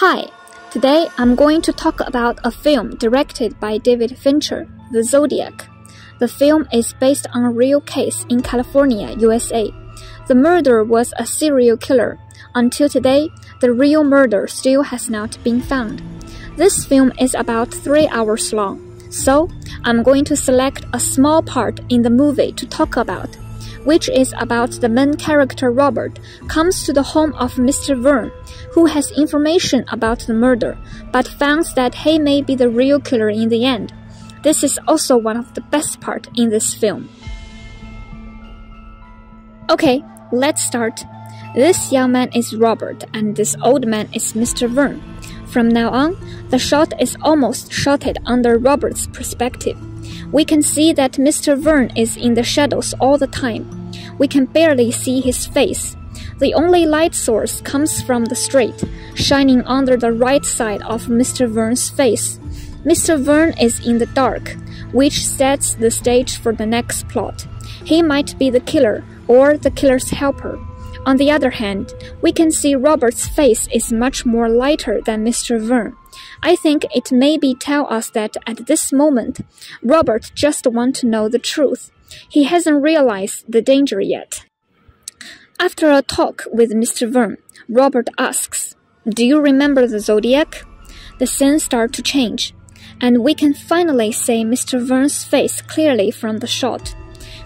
Hi, today I'm going to talk about a film directed by David Fincher, The Zodiac. The film is based on a real case in California, USA. The murderer was a serial killer. Until today, the real murderer still has not been found. This film is about 3 hours long, so I'm going to select a small part in the movie to talk about, which is about the main character Robert comes to the home of Mr. Vern, who has information about the murder, but finds that he may be the real killer in the end. This is also one of the best parts in this film. Okay, let's start. This young man is Robert, and this old man is Mr. Vern. From now on, the shot is almost shotted under Robert's perspective. We can see that Mr. Vern is in the shadows all the time. We can barely see his face. The only light source comes from the street, shining under the right side of Mr. Vern's face. Mr. Vern is in the dark, which sets the stage for the next plot. He might be the killer or the killer's helper. On the other hand, we can see Robert's face is much more lighter than Mr. Vern. I think it maybe tell us that at this moment, Robert just wants to know the truth. He hasn't realized the danger yet. After a talk with Mr. Vern, Robert asks, "Do you remember the Zodiac?" The scene starts to change, and we can finally see Mr. Vern's face clearly from the shot.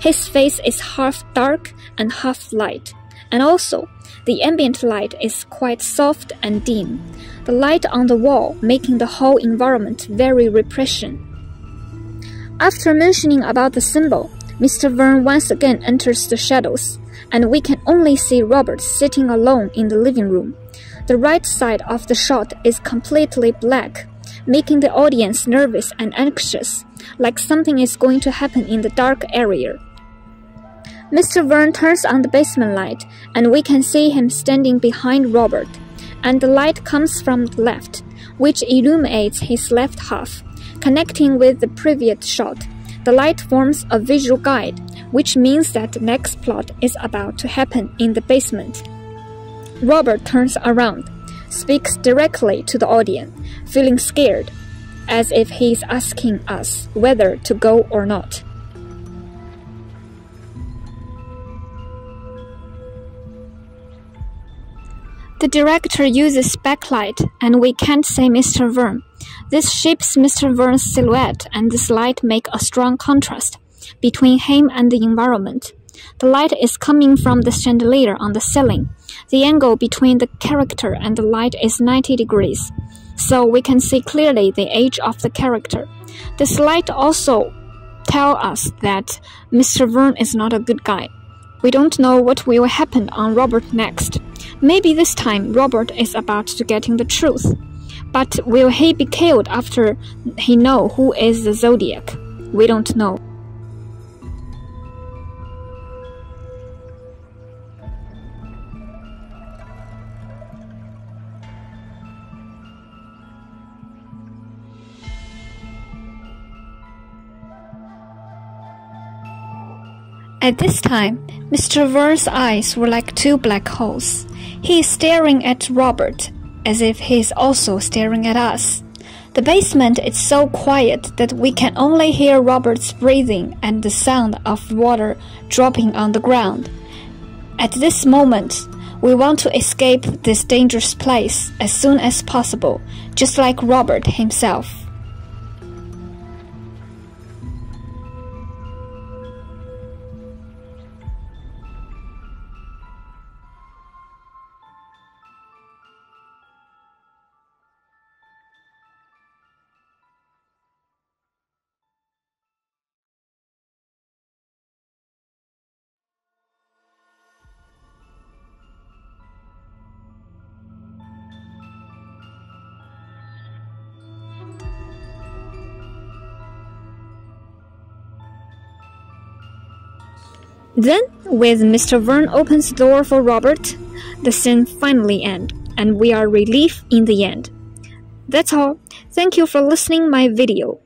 His face is half dark and half light. And also, the ambient light is quite soft and dim, the light on the wall making the whole environment very repression. After mentioning about the symbol, Mr. Vern once again enters the shadows, and we can only see Robert sitting alone in the living room. The right side of the shot is completely black, making the audience nervous and anxious, like something is going to happen in the dark area. Mr. Vern turns on the basement light, and we can see him standing behind Robert, and the light comes from the left, which illuminates his left half. Connecting with the previous shot, the light forms a visual guide, which means that the next plot is about to happen in the basement. Robert turns around, speaks directly to the audience, feeling scared, as if he is asking us whether to go or not. The director uses backlight, and we can't see Mr. Vern. This shapes Mr. Vern's silhouette, and this light make a strong contrast between him and the environment. The light is coming from the chandelier on the ceiling. The angle between the character and the light is 90 degrees, so we can see clearly the age of the character. This light also tells us that Mr. Vern is not a good guy. We don't know what will happen on Robert next. Maybe this time Robert is about to getting the truth. But will he be killed after he know who is the Zodiac? We don't know. At this time, Mr. Vern's eyes were like two black holes. He is staring at Robert, as if he is also staring at us. The basement is so quiet that we can only hear Robert's breathing and the sound of water dropping on the ground. At this moment, we want to escape this dangerous place as soon as possible, just like Robert himself. Then, with Mr. Vern opens the door for Robert, the scene finally ends, and we are relieved in the end. That's all. Thank you for listening my video.